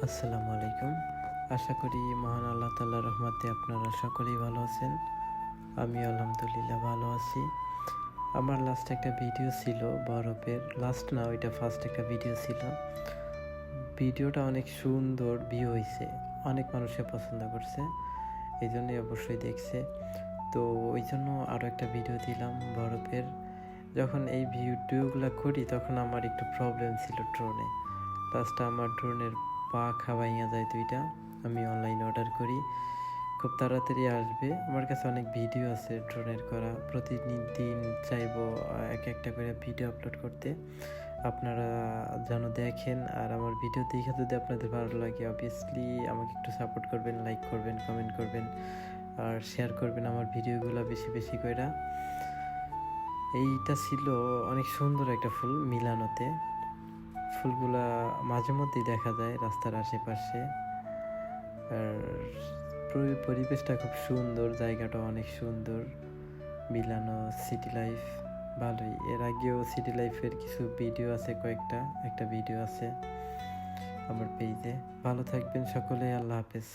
আসসালামু আলাইকুম। আশা করি মহান আল্লাহ তাআলার রহমতে আপনারা সকলেই ভালো আছেন। আমি আলহামদুলিল্লাহ ভালো আছি। আমার লাস্ট একটা ভিডিও ছিল বরফের, লাস্ট না ওইটা ফার্স্ট একটা ভিডিও ছিল। ভিডিওটা অনেক সুন্দর ভিউ হয়েছে, অনেক মানুষে পছন্দ করছে, এই জন্যই অবশ্যই দেখছে। তো ওই জন্য আরও একটা ভিডিও দিলাম বরফের। যখন এই ভিডিওগুলো করি তখন আমার একটু প্রবলেম ছিল ড্রোনে। লাস্টে আমার ড্রোনের পাখা ভাইঙা যায় দুইটা। আমি অনলাইনে অর্ডার করি, খুব তাড়াতাড়ি আসবে। আমার কাছে অনেক ভিডিও আছে ড্রোনের করা, প্রতিদিন চাইবো এক একটা করে ভিডিও আপলোড করতে। আপনারা যেন দেখেন, আর আমার ভিডিও দেখে যদি আপনাদের ভালো লাগে অবভিয়াসলি আমাকে একটু সাপোর্ট করবেন, লাইক করবেন, কমেন্ট করবেন, আর শেয়ার করবেন আমার ভিডিওগুলো বেশি বেশি করে। এইটা ছিল অনেক সুন্দর একটা ফুল মিলানোতে। ফুলগুলা মাঝে মধ্যেই দেখা যায় রাস্তার আশেপাশে। আর পরিবেশটা খুব সুন্দর, জায়গাটা অনেক সুন্দর। মিলানো সিটি লাইফ ভালোই। এর আগেও সিটি লাইফের কিছু ভিডিও আছে, একটা ভিডিও আছে আমার পেজে। ভালো থাকবেন সকলে, আল্লাহ হাফেজ।